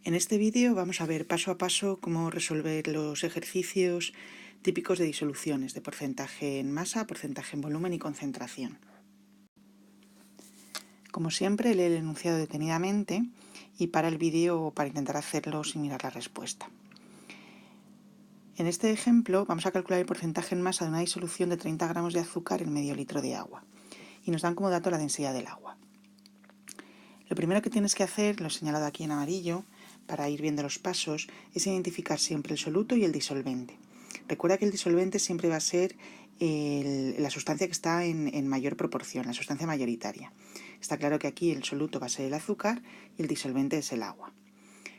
En este vídeo vamos a ver paso a paso cómo resolver los ejercicios típicos de disoluciones de porcentaje en masa, porcentaje en volumen y concentración. Como siempre, lee el enunciado detenidamente y para el vídeo para intentar hacerlo sin mirar la respuesta. En este ejemplo vamos a calcular el porcentaje en masa de una disolución de 30 gramos de azúcar en medio litro de agua y nos dan como dato la densidad del agua. Lo primero que tienes que hacer, lo he señalado aquí en amarillo, para ir viendo los pasos, es identificar siempre el soluto y el disolvente. Recuerda que el disolvente siempre va a ser la sustancia que está en mayor proporción, la sustancia mayoritaria. Está claro que aquí el soluto va a ser el azúcar y el disolvente es el agua.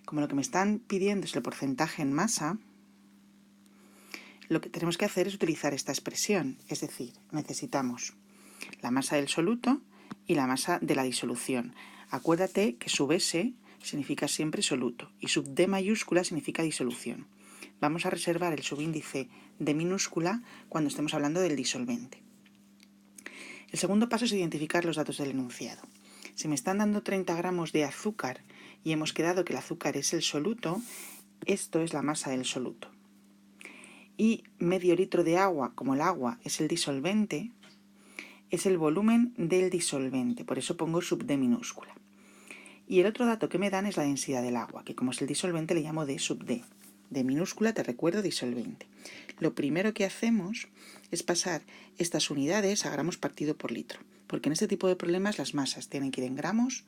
Como lo que me están pidiendo es el porcentaje en masa, lo que tenemos que hacer es utilizar esta expresión, es decir, necesitamos la masa del soluto y la masa de la disolución. Acuérdate que sub S significa siempre soluto y sub D mayúscula significa disolución. Vamos a reservar el subíndice D minúscula cuando estemos hablando del disolvente. El segundo paso es identificar los datos del enunciado. Si me están dando 30 gramos de azúcar y hemos quedado que el azúcar es el soluto, esto es la masa del soluto. Y medio litro de agua, como el agua es el disolvente, es el volumen del disolvente, por eso pongo sub D minúscula. Y el otro dato que me dan es la densidad del agua, que como es el disolvente le llamo D sub D. D minúscula, te recuerdo, disolvente. Lo primero que hacemos es pasar estas unidades a gramos partido por litro, porque en este tipo de problemas las masas tienen que ir en gramos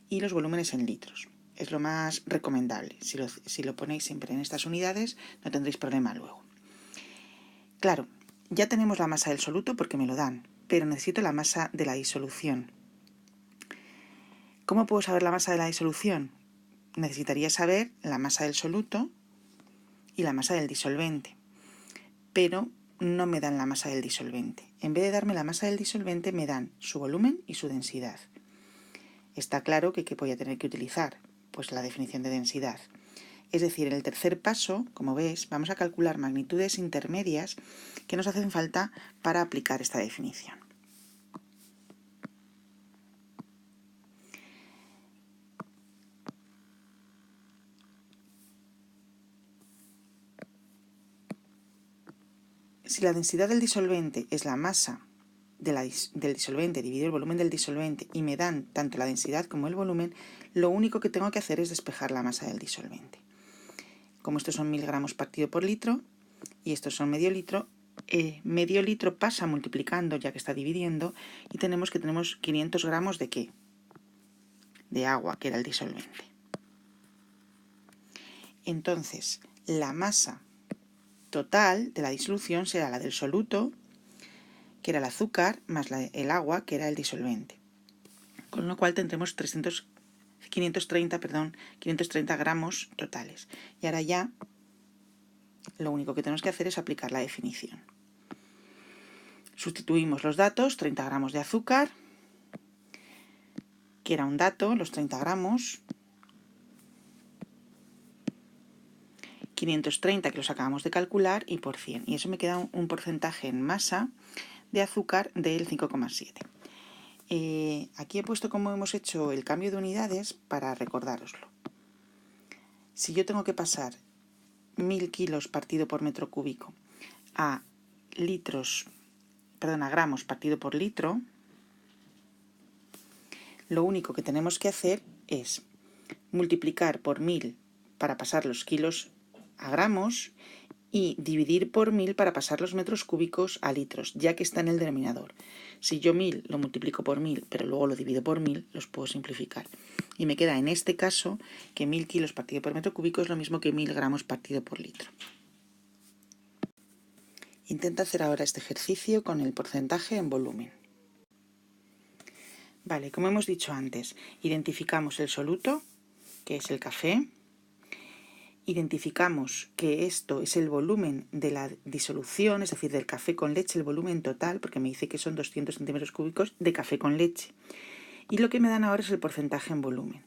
y los volúmenes en litros. Es lo más recomendable. Si lo ponéis siempre en estas unidades, no tendréis problema luego. Claro, ya tenemos la masa del soluto porque me lo dan, pero necesito la masa de la disolución. ¿Cómo puedo saber la masa de la disolución? Necesitaría saber la masa del soluto y la masa del disolvente, pero no me dan la masa del disolvente. En vez de darme la masa del disolvente, me dan su volumen y su densidad. Está claro que ¿qué voy a tener que utilizar? Pues la definición de densidad. Es decir, en el tercer paso, como ves, vamos a calcular magnitudes intermedias que nos hacen falta para aplicar esta definición. Si la densidad del disolvente es la masa del disolvente dividido el volumen del disolvente y me dan tanto la densidad como el volumen, lo único que tengo que hacer es despejar la masa del disolvente. Como estos son 1000 gramos partido por litro y estos son medio litro pasa multiplicando ya que está dividiendo y tenemos 500 gramos de ¿qué? De agua, que era el disolvente. Entonces, la masa total de la disolución será la del soluto, que era el azúcar, más el agua, que era el disolvente. Con lo cual tendremos 530 gramos totales. Y ahora ya lo único que tenemos que hacer es aplicar la definición. Sustituimos los datos, 30 gramos de azúcar, que era un dato, los 30 gramos, 530 que los acabamos de calcular y por 100. Y eso me queda un porcentaje en masa de azúcar del 5,7. Aquí he puesto cómo hemos hecho el cambio de unidades para recordároslo. Si yo tengo que pasar 1000 kilos partido por metro cúbico a gramos partido por litro, lo único que tenemos que hacer es multiplicar por 1000 para pasar los kilos a gramos y dividir por 1000 para pasar los metros cúbicos a litros, ya que está en el denominador. Si yo 1000 lo multiplico por 1000, pero luego lo divido por 1000, los puedo simplificar. Y me queda en este caso que 1000 kilos partido por metro cúbico es lo mismo que 1000 gramos partido por litro. Intenta hacer ahora este ejercicio con el porcentaje en volumen. Vale, como hemos dicho antes, identificamos el soluto, que es el café. Identificamos que esto es el volumen de la disolución, es decir, del café con leche, el volumen total, porque me dice que son 200 centímetros cúbicos de café con leche. Y lo que me dan ahora es el porcentaje en volumen.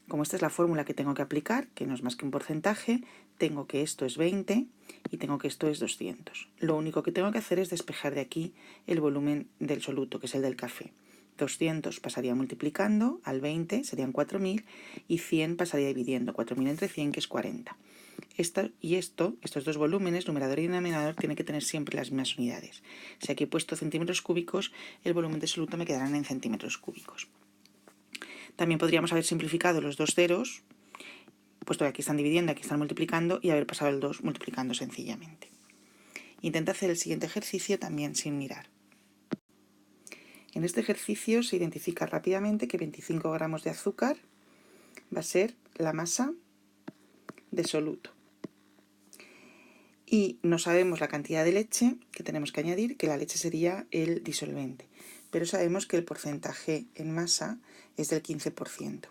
Como esta es la fórmula que tengo que aplicar, que no es más que un porcentaje, tengo que esto es 20 y tengo que esto es 200. Lo único que tengo que hacer es despejar de aquí el volumen del soluto, que es el del café. 200 pasaría multiplicando, al 20 serían 4.000 y 100 pasaría dividiendo, 4.000 entre 100 que es 40. Estos dos volúmenes, numerador y denominador, tienen que tener siempre las mismas unidades. Si aquí he puesto centímetros cúbicos, el volumen disoluto me quedarán en centímetros cúbicos. También podríamos haber simplificado los dos ceros, puesto que aquí están dividiendo, aquí están multiplicando, y haber pasado el 2 multiplicando sencillamente. Intenta hacer el siguiente ejercicio también sin mirar. En este ejercicio se identifica rápidamente que 25 gramos de azúcar va a ser la masa de soluto. Y no sabemos la cantidad de leche que tenemos que añadir, que la leche sería el disolvente. Pero sabemos que el porcentaje en masa es del 15%.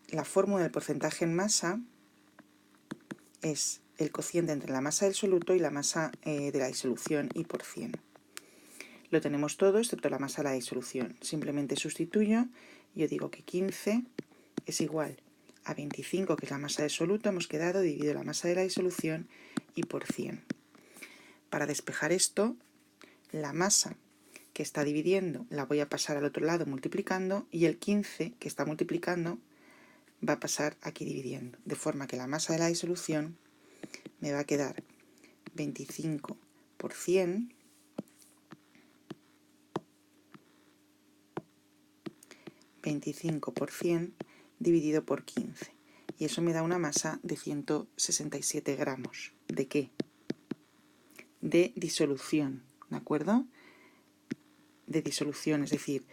La fórmula del porcentaje en masa es el cociente entre la masa del soluto y la masa de la disolución y por 100. Lo tenemos todo excepto la masa de la disolución. Simplemente sustituyo, yo digo que 15 es igual a 25, que es la masa del soluto, hemos quedado, dividido la masa de la disolución y por 100. Para despejar esto, la masa que está dividiendo la voy a pasar al otro lado multiplicando y el 15 que está multiplicando va a pasar aquí dividiendo, de forma que la masa de la disolución me va a quedar 25 por 100 25 por 100 dividido por 15. Y eso me da una masa de 167 gramos. ¿De qué? De disolución, ¿de acuerdo? De disolución, es decir,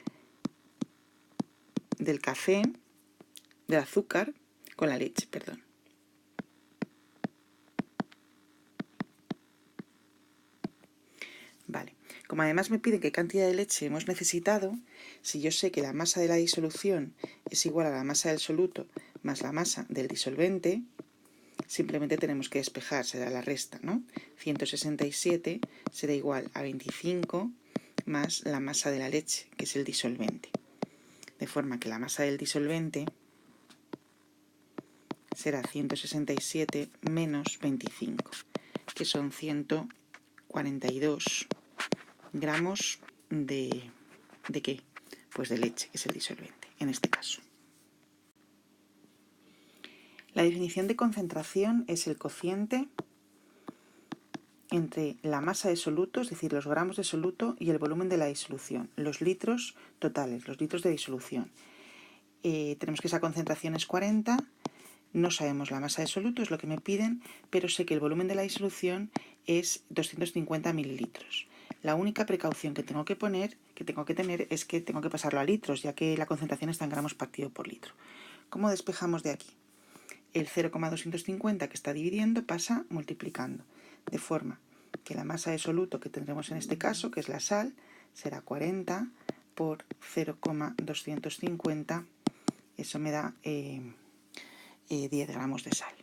del café, del azúcar con la leche, perdón. Vale, como además me piden qué cantidad de leche hemos necesitado, si yo sé que la masa de la disolución es igual a la masa del soluto más la masa del disolvente, simplemente tenemos que despejar, será la resta, ¿no? 167 será igual a 25 más la masa de la leche, que es el disolvente. De forma que la masa del disolvente será 167 menos 25, que son 142 gramos ¿de qué? Pues de leche, que es el disolvente, en este caso. La definición de concentración es el cociente entre la masa de soluto, es decir, los gramos de soluto, y el volumen de la disolución, los litros totales, los litros de disolución. Tenemos que esa concentración es 40, no sabemos la masa de soluto, es lo que me piden, pero sé que el volumen de la disolución es 250 mililitros. La única precaución que tengo que tener es que tengo que pasarlo a litros, ya que la concentración está en gramos partido por litro. ¿Cómo despejamos de aquí? El 0,250 que está dividiendo pasa multiplicando, de forma que la masa de soluto que tendremos en este caso, que es la sal, será 40 por 0,250, eso me da 10 gramos de sal.